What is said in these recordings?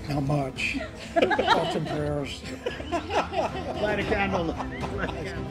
Not much. Thoughts and prayers. Light a candle. Light a candle.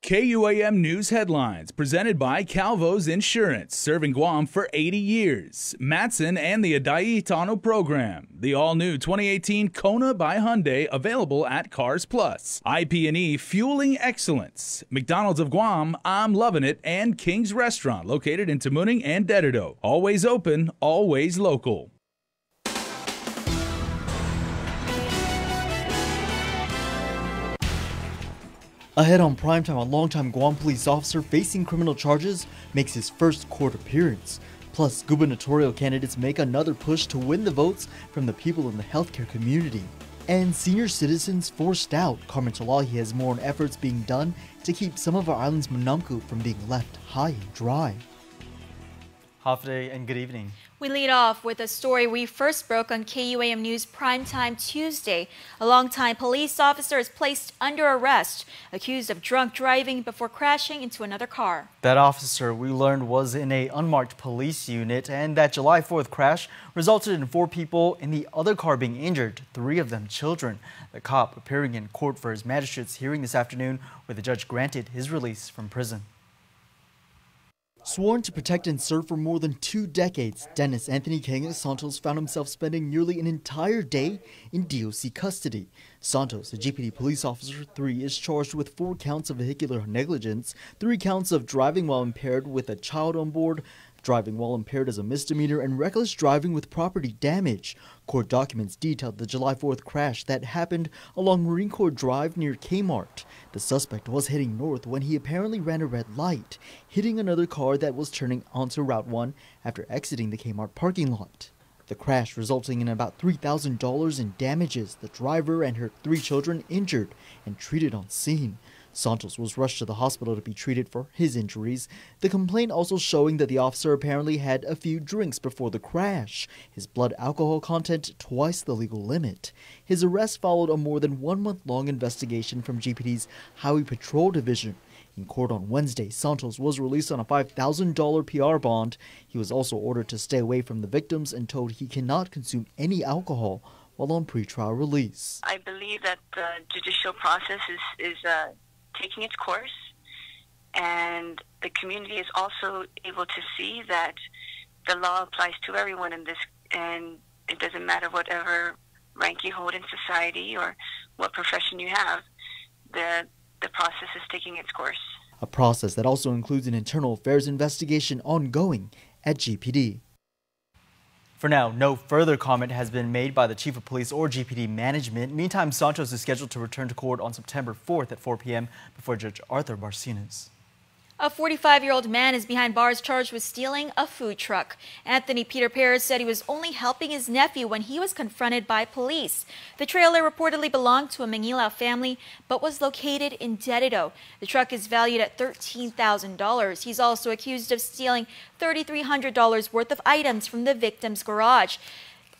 KUAM News Headlines, presented by Calvo's Insurance, serving Guam for 80 years. Matson and the Adai Tano program. The all-new 2018 Kona by Hyundai, available at Cars Plus. IP&E, fueling excellence. McDonald's of Guam, I'm loving it, and King's Restaurant, located in Tamuning and Dededo. Always open, always local. Ahead on primetime, a longtime Guam police officer facing criminal charges makes his first court appearance. Plus, gubernatorial candidates make another push to win the votes from the people in the healthcare community. And senior citizens forced out. Carmen Chalahi has more on efforts being done to keep some of our island's manamku from being left high and dry. Hafde and good evening. We lead off with a story we first broke on KUAM News Primetime Tuesday. A longtime police officer is placed under arrest, accused of drunk driving before crashing into another car. That officer, we learned, was in an unmarked police unit, and that July 4th crash resulted in 4 people in the other car being injured, 3 of them children. The cop appearing in court for his magistrate's hearing this afternoon, where the judge granted his release from prison. Sworn to protect and serve for more than 2 decades, Dennis Anthony Kanga Santos found himself spending nearly an entire day in DOC custody. Santos, a GPD police officer 3, is charged with 4 counts of vehicular negligence, 3 counts of driving while impaired with a child on board, driving while impaired as a misdemeanor, and reckless driving with property damage. Court documents detailed the July 4th crash that happened along Marine Corps Drive near Kmart. The suspect was heading north when he apparently ran a red light, hitting another car that was turning onto Route 1 after exiting the Kmart parking lot. The crash resulting in about $3,000 in damages, the driver and her 3 children injured and treated on scene. Santos was rushed to the hospital to be treated for his injuries. The complaint also showing that the officer apparently had a few drinks before the crash, his blood alcohol content twice the legal limit. His arrest followed a more than 1-month-long investigation from GPD's Highway Patrol Division. In court on Wednesday, Santos was released on a $5,000 PR bond. He was also ordered to stay away from the victims and told he cannot consume any alcohol while on pretrial release. I believe that the judicial process is taking its course, and the community is also able to see that the law applies to everyone in this, and it doesn't matter whatever rank you hold in society or what profession you have, the process is taking its course. A process that also includes an internal affairs investigation ongoing at GPD. For now, no further comment has been made by the Chief of Police or GPD management. Meantime, Santos is scheduled to return to court on September 4th at 4 p.m. before Judge Arthur Barcinas. A 45-year-old man is behind bars charged with stealing a food truck. Anthony Peter Perez said he was only helping his nephew when he was confronted by police. The trailer reportedly belonged to a Mangilao family, but was located in Dededo. The truck is valued at $13,000. He's also accused of stealing $3,300 worth of items from the victim's garage.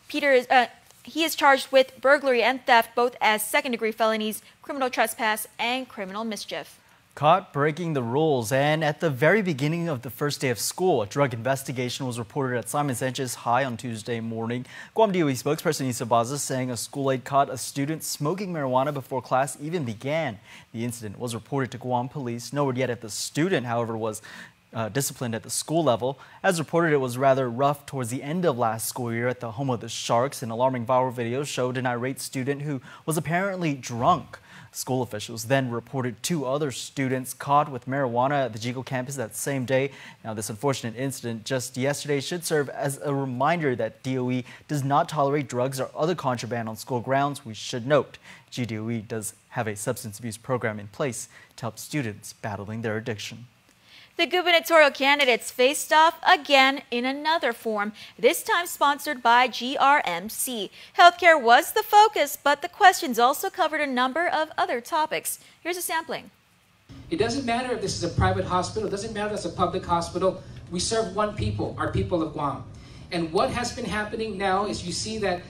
He is charged with burglary and theft, both as second-degree felonies, criminal trespass, and criminal mischief. Caught breaking the rules, and at the very beginning of the first day of school, a drug investigation was reported at Simon Sanchez High on Tuesday morning. Guam DOE spokesperson Isa Baza saying a school aide caught a student smoking marijuana before class even began. The incident was reported to Guam police. No word yet if the student, however, was disciplined at the school level. As reported, it was rather rough towards the end of last school year at the home of the Sharks. An alarming viral video showed an irate student who was apparently drunk. School officials then reported 2 other students caught with marijuana at the Jigo campus that same day. Now, this unfortunate incident just yesterday should serve as a reminder that DOE does not tolerate drugs or other contraband on school grounds. We should note, GDOE does have a substance abuse program in place to help students battling their addiction. The gubernatorial candidates faced off again in another forum, this time sponsored by GRMC. Healthcare was the focus, but the questions also covered a number of other topics. Here's a sampling. It doesn't matter if this is a private hospital, it doesn't matter if it's a public hospital. We serve one people, our people of Guam. And what has been happening now is you see the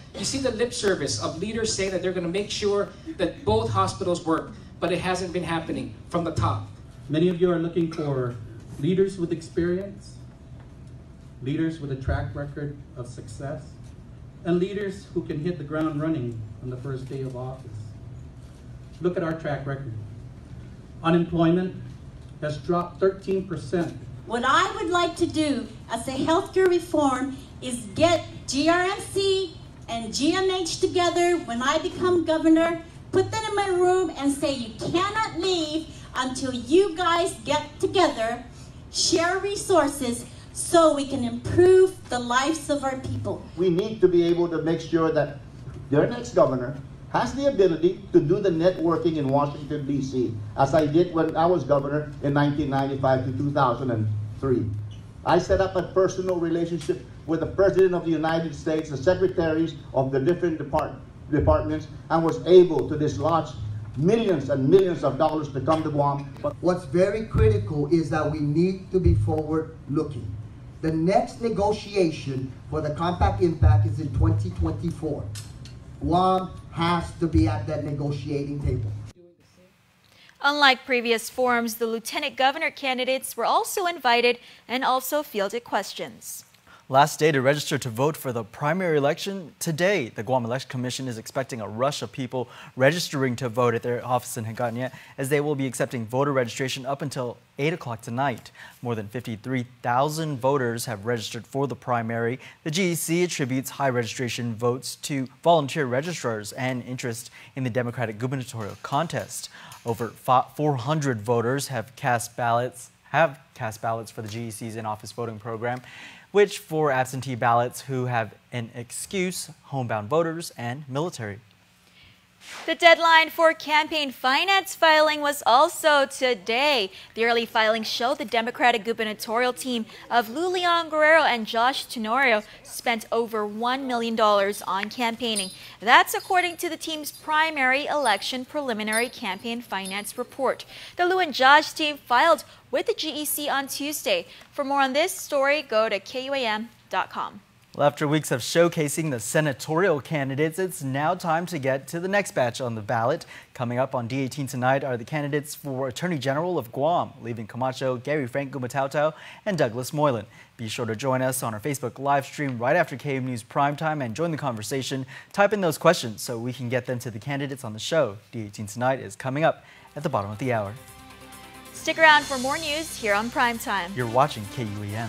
lip service of leaders saying that they're going to make sure that both hospitals work, but it hasn't been happening from the top. Many of you are looking for leaders with experience, leaders with a track record of success, and leaders who can hit the ground running on the first day of office. Look at our track record. Unemployment has dropped 13%. What I would like to do as a healthcare reform is get GRMC and GMH together when I become governor, put them in my room and say you cannot leave until you guys get together, share resources so we can improve the lives of our people. We need to be able to make sure that their next governor has the ability to do the networking in Washington, D.C., as I did when I was governor in 1995 to 2003. I set up a personal relationship with the President of the United States, the secretaries of the different departments, and was able to dislodge millions and millions of dollars to come to Guam. But what's very critical is that we need to be forward-looking. The next negotiation for the Compact Impact is in 2024. Guam has to be at that negotiating table. Unlike previous forums, the lieutenant governor candidates were also invited and also fielded questions. Last day to register to vote for the primary election today. The Guam Election Commission is expecting a rush of people registering to vote at their office in Hagåtña, as they will be accepting voter registration up until 8 o'clock tonight. More than 53,000 voters have registered for the primary. The GEC attributes high registration votes to volunteer registrars and interest in the Democratic gubernatorial contest. Over 400 voters have cast ballots for the GEC's in-office voting program, which for absentee ballots who have an excuse, homebound voters, and military. The deadline for campaign finance filing was also today. The early filing showed the Democratic gubernatorial team of Lou Leon Guerrero and Josh Tenorio spent over $1 million on campaigning. That's according to the team's primary election preliminary campaign finance report. The Lou and Josh team filed with the GEC on Tuesday. For more on this story, go to KUAM.com. Well, after weeks of showcasing the senatorial candidates, it's now time to get to the next batch on the ballot. Coming up on D18 tonight are the candidates for Attorney General of Guam, Leaving Camacho, Gary Frank Gumatau, and Douglas Moylan. Be sure to join us on our Facebook live stream right after KM News Primetime and join the conversation. Type in those questions so we can get them to the candidates on the show. D18 tonight is coming up at the bottom of the hour. Stick around for more news here on Primetime. You're watching KUAM.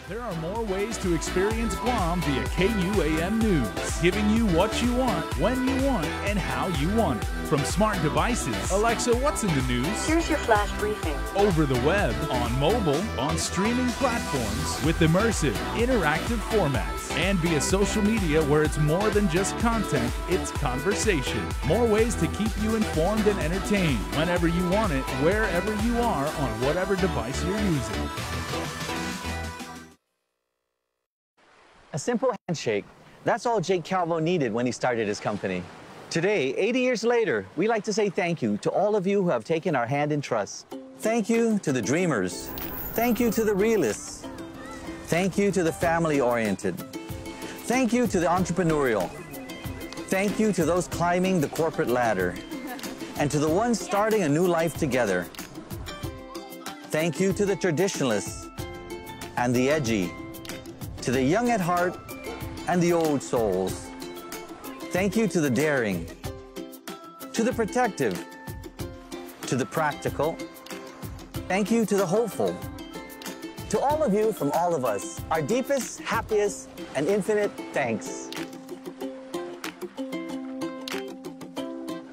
There are more ways to experience Guam via KUAM News, giving you what you want, when you want, and how you want it. From smart devices, Alexa, what's in the news? Here's your flash briefing. Over the web, on mobile, on streaming platforms, with immersive, interactive formats, and via social media where it's more than just content, it's conversation. More ways to keep you informed and entertained whenever you want it, wherever you are, on whatever device you're using. A simple handshake. That's all Jake Calvo needed when he started his company. Today, 80 years later, we like to say thank you to all of you who have taken our hand in trust. Thank you to the dreamers. Thank you to the realists. Thank you to the family-oriented. Thank you to the entrepreneurial. Thank you to those climbing the corporate ladder. And to the ones starting a new life together. Thank you to the traditionalists and the edgy. To the young at heart and the old souls. Thank you to the daring, to the protective, to the practical. Thank you to the hopeful, To all of you from all of us, our deepest, happiest, and infinite thanks.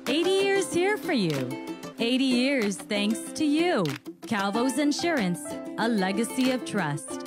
80 years here for you. 80 years thanks to you. Calvo's Insurance, a legacy of trust.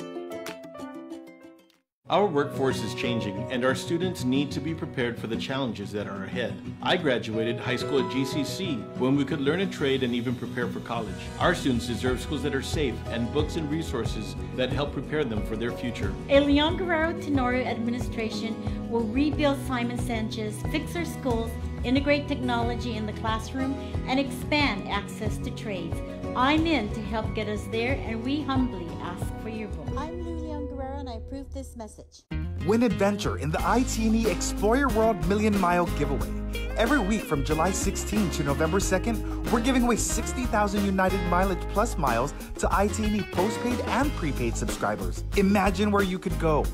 Our workforce is changing, and our students need to be prepared for the challenges that are ahead. I graduated high school at GCC when we could learn a trade and even prepare for college. Our students deserve schools that are safe and books and resources that help prepare them for their future. A Leon Guerrero Tenorio administration will rebuild Simon Sanchez, fix our schools, integrate technology in the classroom, and expand access to trades. I'm in to help get us there, and we humbly ask for your vote. I'm Leon Guerrero, and I approve this message. Win adventure in the ITNE Explore Your World Million Mile Giveaway. Every week from July 16 to November 2nd, we're giving away 60,000 United Mileage Plus miles to ITNE postpaid and prepaid subscribers. Imagine where you could go.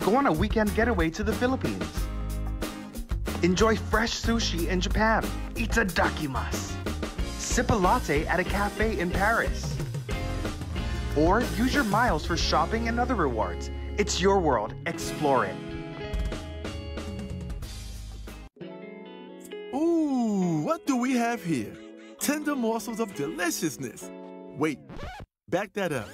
Go on a weekend getaway to the Philippines. Enjoy fresh sushi in Japan. Itadakimasu. Sip a latte at a cafe in Paris. Or use your miles for shopping and other rewards. It's your world. Explore it. Ooh, what do we have here? Tender morsels of deliciousness. Wait, back that up.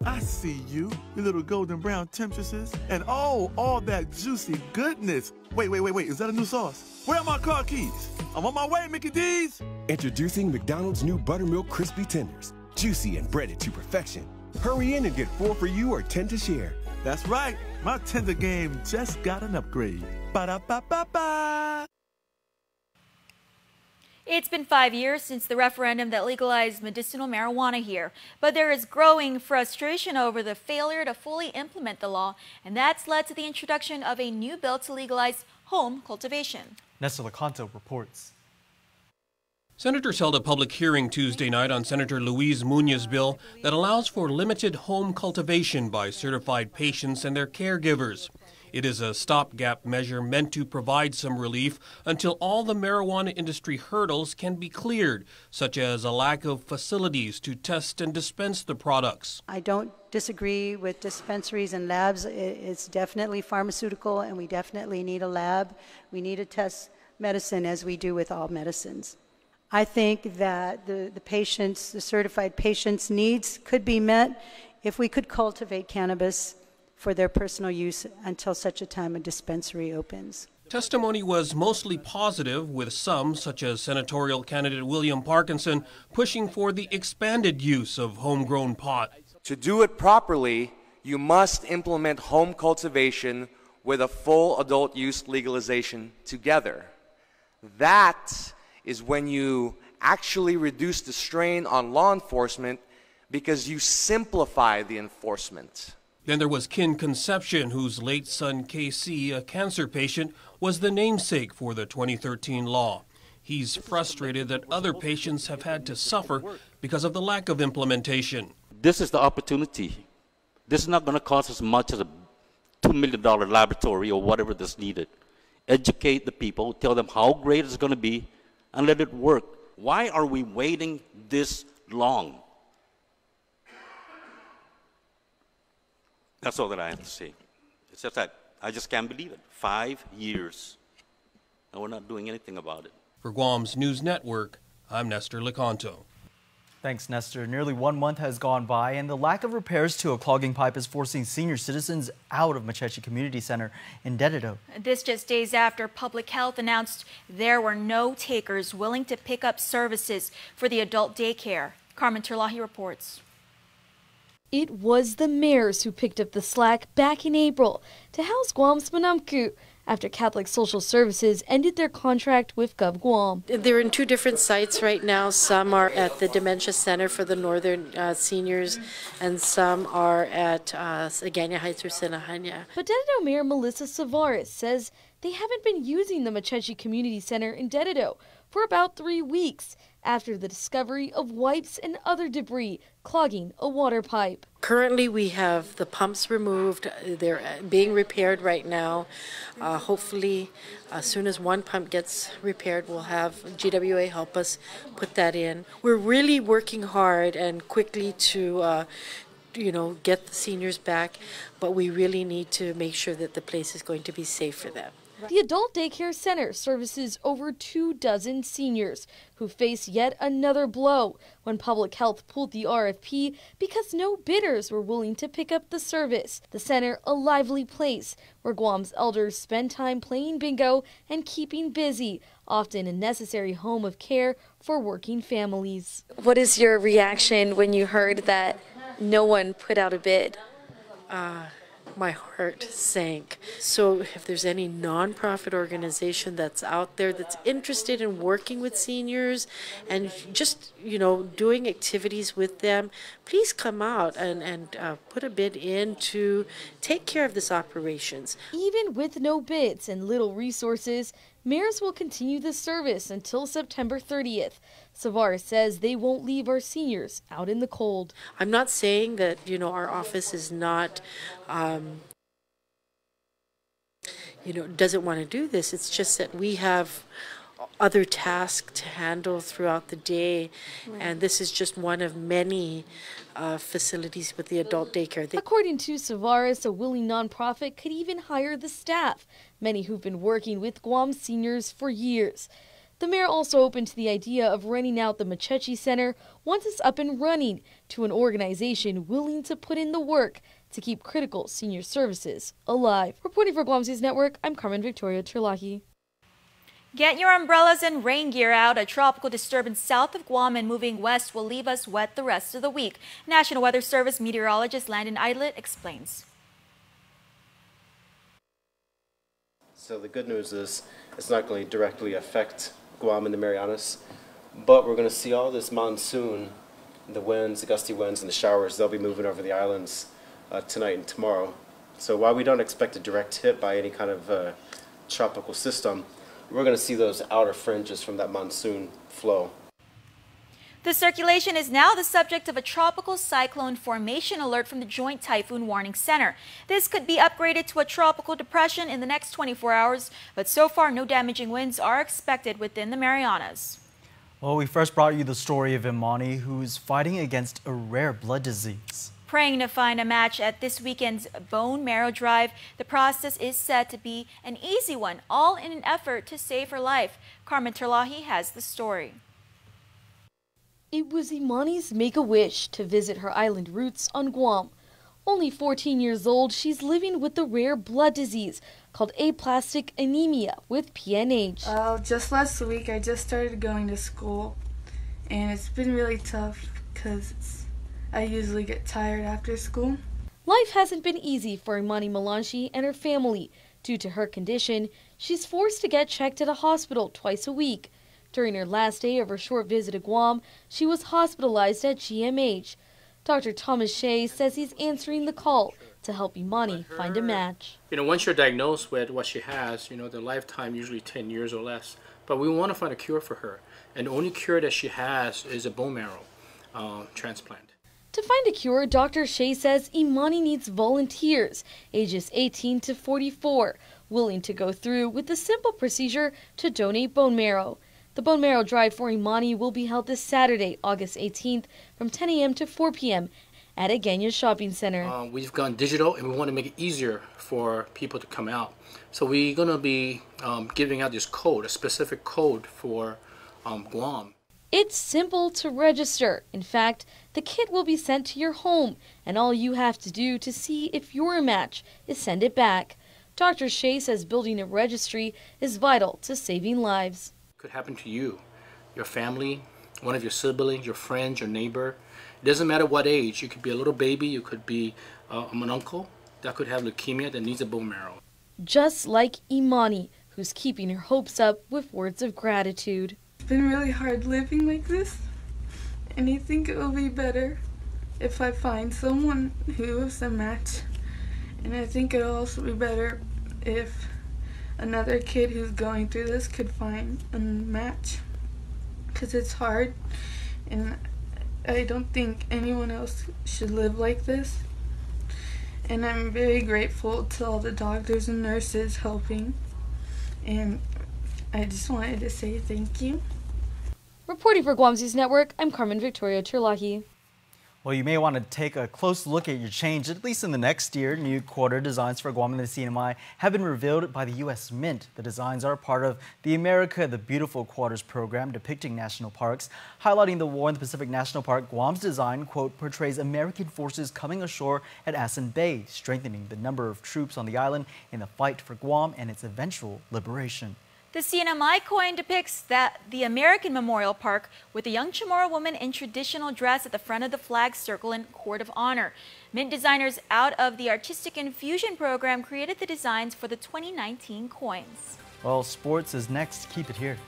I see you, your little golden brown temptresses, and oh, all that juicy goodness. Wait, is that a new sauce? Where are my car keys? I'm on my way, Mickey D's. Introducing McDonald's new Buttermilk Crispy Tenders. Juicy and breaded to perfection. Hurry in and get 4 for you or 10 to share. That's right, my tender game just got an upgrade. Ba-da-ba-ba-ba. It's been 5 years since the referendum that legalized medicinal marijuana here, but there is growing frustration over the failure to fully implement the law, and that's led to the introduction of a new bill to legalize home cultivation. Nestor Lecanto reports. Senators held a public hearing Tuesday night on Senator Luis Muñoz's bill that allows for limited home cultivation by certified patients and their caregivers. It is a stopgap measure meant to provide some relief until all the marijuana industry hurdles can be cleared, such as a lack of facilities to test and dispense the products. I don't disagree with dispensaries and labs. It's definitely pharmaceutical, and we definitely need a lab. We need to test medicine as we do with all medicines. I think that the patients, the certified patients' needs could be met if we could cultivate cannabis for their personal use until such a time a dispensary opens. Testimony was mostly positive, with some, such as senatorial candidate William Parkinson, pushing for the expanded use of homegrown pot. To do it properly, you must implement home cultivation with a full adult use legalization together. That is when you actually reduce the strain on law enforcement because you simplify the enforcement. Then there was Kin Concepcion, whose late son, KC, a cancer patient, was the namesake for the 2013 law. He's frustrated that other patients have had to suffer because of the lack of implementation. This is the opportunity. This is not going to cost as much as a $2 million laboratory or whatever that's needed. Educate the people, tell them how great it's going to be, and let it work. Why are we waiting this long? That's all that I have to say. It's just that I just can't believe it. 5 years, and we're not doing anything about it. For Guam's News Network, I'm Nestor Lecanto. Thanks, Nestor. Nearly 1 month has gone by, and the lack of repairs to a clogging pipe is forcing senior citizens out of Mechechi Community Center in Dededo. This just days after Public Health announced there were no takers willing to pick up services for the adult daycare. Carmen Terlahi reports. It was the mayors who picked up the slack back in April to house Guam's Manamku after Catholic Social Services ended their contract with Gov Guam. They're in 2 different sites right now. Some are at the Dementia Center for the Northern Seniors, and some are at Agana Heights or Sinahanya. But Dededo Mayor Melissa Savares says they haven't been using the Mechechi Community Center in Dededo for about 3 weeks after the discovery of wipes and other debris clogging a water pipe. Currently, we have the pumps removed. They're being repaired right now. Hopefully, as soon as one pump gets repaired, we'll have GWA help us put that in. We're really working hard and quickly to get the seniors back, but we really need to make sure that the place is going to be safe for them. The adult daycare center services over 24 seniors who face yet another blow when public health pulled the RFP because no bidders were willing to pick up the service. The center, a lively place where Guam's elders spend time playing bingo and keeping busy, often a necessary home of care for working families. What is your reaction when you heard that no one put out a bid? My heart sank. So if there's any nonprofit organization that's out there that's interested in working with seniors and just, doing activities with them, please come out and put a bid in to take care of this operations. Even with no bids and little resources, mayors will continue the service until September 30th. Savara says they won't leave our seniors out in the cold. I'm not saying that, our office is not, doesn't want to do this. It's just that we have other tasks to handle throughout the day, and this is just one of many facilities with the adult daycare. According to Savaris, a willing nonprofit could even hire the staff, many who've been working with Guam seniors for years. The mayor also opened to the idea of renting out the Machechi Center once it's up and running to an organization willing to put in the work to keep critical senior services alive. Reporting for Guam News Network, I'm Carmen Victoria Terlahi. Get your umbrellas and rain gear out. A tropical disturbance south of Guam and moving west will leave us wet the rest of the week. National Weather Service meteorologist Landon Idlet explains. So the good news is it's not going to directly affect Guam and the Marianas, but we're going to see all this monsoon, the winds, the gusty winds, and the showers. They'll be moving over the islands tonight and tomorrow. So while we don't expect a direct hit by any kind of tropical system, we're going to see those outer fringes from that monsoon flow. The circulation is now the subject of a tropical cyclone formation alert from the Joint Typhoon Warning Center. This could be upgraded to a tropical depression in the next 24 hours, but so far no damaging winds are expected within the Marianas. Well, we first brought you the story of Imani, who's fighting against a rare blood disease. Praying to find a match at this weekend's bone marrow drive, the process is said to be an easy one, all in an effort to save her life. Carmen Terlahi has the story. It was Imani's make-a-wish to visit her island roots on Guam. Only 14 years old, she's living with the rare blood disease called aplastic anemia with PNH. Just last week, I just started going to school, and it's been really tough because I usually get tired after school. Life hasn't been easy for Imani Malanchi and her family. Due to her condition, she's forced to get checked at a hospital twice a week. During her last day of her short visit to Guam, she was hospitalized at GMH. Dr. Thomas Shea says he's answering the call to help Imani find a match. Once you're diagnosed with what she has, the lifetime usually 10 years or less. But we want to find a cure for her. And the only cure that she has is a bone marrow transplant. To find a cure, Dr. Shea says Imani needs volunteers, ages 18 to 44, willing to go through with the simple procedure to donate bone marrow. The bone marrow drive for Imani will be held this Saturday, August 18th, from 10 a.m. to 4 p.m. at Agenia Shopping Center. We've gone digital, and we want to make it easier for people to come out. So we're going to be giving out this code, a specific code for Guam. It's simple to register. In fact, the kit will be sent to your home, and all you have to do to see if you're a match is send it back. Dr. Shea says building a registry is vital to saving lives. Could happen to you, your family, one of your siblings, your friends, your neighbor. It doesn't matter what age. You could be a little baby, you could be an uncle that could have leukemia that needs a bone marrow. Just like Imani, who's keeping her hopes up with words of gratitude. It's been really hard living like this, and I think it will be better if I find someone who is a match. And I think it'll also be better if another kid who's going through this could find a match, because it's hard, and I don't think anyone else should live like this. And I'm very grateful to all the doctors and nurses helping, and I just wanted to say thank you. Reporting for Guam News Network, I'm Carmen Victoria Terlahi. Well, you may want to take a close look at your change, at least in the next year. New quarter designs for Guam and the CNMI have been revealed by the U.S. Mint. The designs are part of the America the Beautiful Quarters program, depicting national parks. Highlighting the war in the Pacific National Park, Guam's design, quote, portrays American forces coming ashore at Asan Bay, strengthening the number of troops on the island in the fight for Guam and its eventual liberation. The CNMI coin depicts the American Memorial Park with a young Chamorro woman in traditional dress at the front of the flag circle in Court of Honor. Mint designers out of the Artistic Infusion program created the designs for the 2019 coins. Well, sports is next. Keep it here.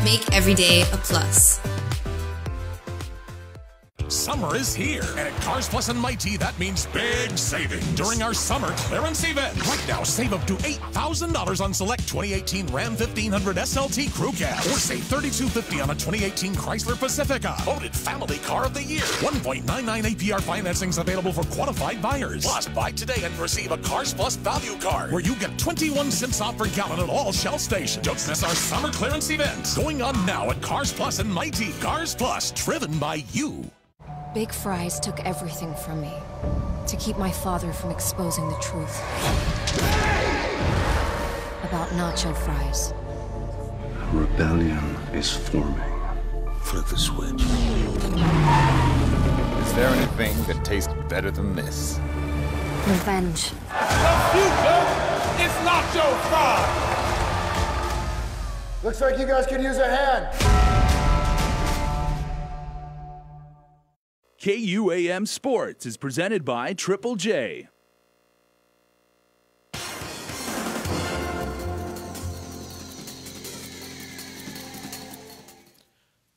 Make every day a plus. Summer is here, and at Cars Plus and Mighty, that means big savings during our summer clearance event. Right now, save up to $8,000 on select 2018 Ram 1500 SLT Crew Cab, or save $3,250 on a 2018 Chrysler Pacifica. Voted Family Car of the Year. 1.99 APR financing is available for qualified buyers. Plus, buy today and receive a Cars Plus value card, where you get 21 cents off per gallon at all Shell stations. Don't miss our summer clearance event, going on now at Cars Plus and Mighty. Cars Plus, driven by you. Big Fries took everything from me to keep my father from exposing the truth about nacho fries. Rebellion is forming. Flip the switch. Is there anything that tastes better than this? Revenge. The future is nacho fries! Looks like you guys could use a hand. KUAM Sports is presented by Triple J.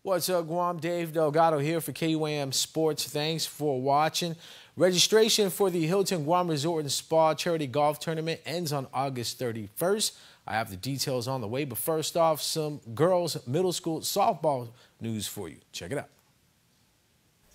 What's up, Guam? Dave Delgado here for KUAM Sports. Thanks for watching. Registration for the Hilton Guam Resort and Spa Charity Golf Tournament ends on August 31st. I have the details on the way, but first off, some girls middle school softball news for you. Check it out.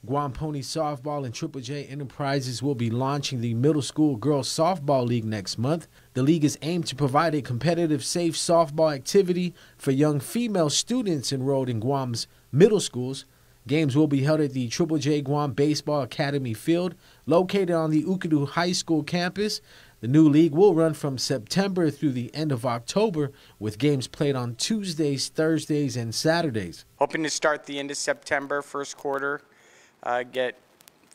Guam Pony Softball and Triple J Enterprises will be launching the Middle School Girls Softball League next month. The league is aimed to provide a competitive, safe softball activity for young female students enrolled in Guam's middle schools. Games will be held at the Triple J Guam Baseball Academy Field, located on the Ukadu High School campus. The new league will run from September through the end of October, with games played on Tuesdays, Thursdays, and Saturdays. Hoping to start the end of September, first quarter. Get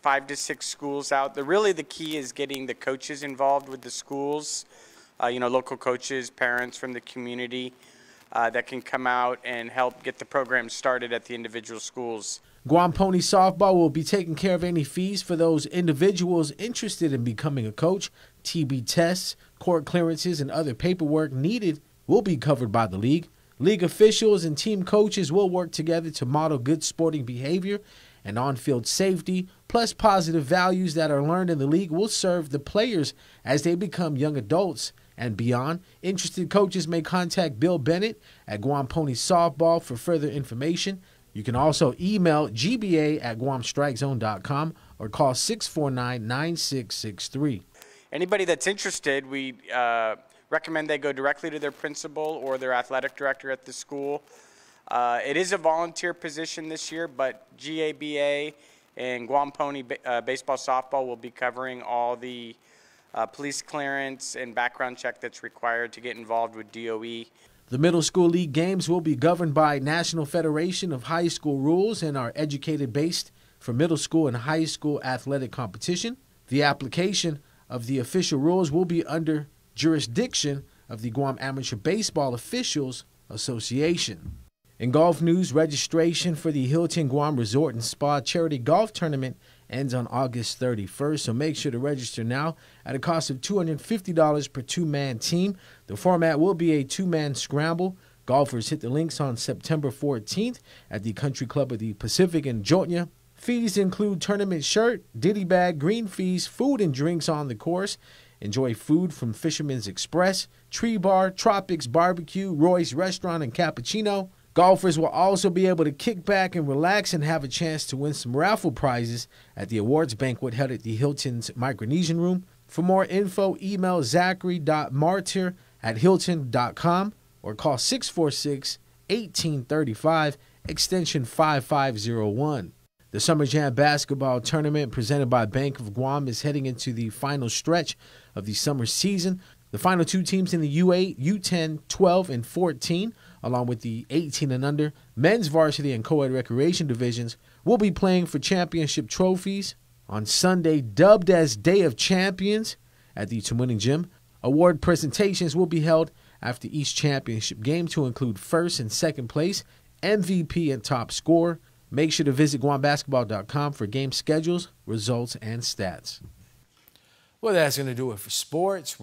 5 to 6 schools out. Really the key is getting the coaches involved with the schools, local coaches, parents from the community. that can come out and help get the program started at the individual schools. Guam Pony Softball will be taking care of any fees for those individuals interested in becoming a coach. TB tests, court clearances, and other paperwork needed will be covered by the league. League officials and team coaches will work together to model good sporting behavior and on-field safety, plus positive values that are learned in the league will serve the players as they become young adults and beyond. Interested coaches may contact Bill Bennett at Guam Pony Softball for further information. You can also email gba@guamstrikezone.com or call 649-9663. Anybody that's interested, we recommend they go directly to their principal or their athletic director at the school. It is a volunteer position this year, but GABA and Guam Pony Baseball Softball will be covering all the police clearance and background check that's required to get involved with DOE. The Middle School League games will be governed by National Federation of High School rules and are educated-based for middle school and high school athletic competition. The application of the official rules will be under jurisdiction of the Guam Amateur Baseball Officials Association. In golf news, registration for the Hilton Guam Resort and Spa Charity Golf Tournament ends on August 31st, so make sure to register now at a cost of $250 per two-man team. The format will be a two-man scramble. Golfers hit the links on September 14th at the Country Club of the Pacific in Jotnya. Fees include tournament shirt, ditty bag, green fees, food and drinks on the course. Enjoy food from Fisherman's Express, Tree Bar, Tropics Barbecue, Roy's Restaurant, and Cappuccino. Golfers will also be able to kick back and relax and have a chance to win some raffle prizes at the awards banquet held at the Hilton's Micronesian Room. For more info, email zachary.martyr@hilton.com or call 646-1835, extension 5501. The Summer Jam basketball tournament presented by Bank of Guam is heading into the final stretch of the summer season. The final two teams in the U8, U10, 12, and 14, along with the 18 and under men's varsity and co-ed recreation divisions, will be playing for championship trophies on Sunday, dubbed as Day of Champions at the Tumuning Gym. Award presentations will be held after each championship game to include first and second place, MVP, and top scorer. Make sure to visit GuamBasketball.com for game schedules, results, and stats. Well, that's going to do it for sports.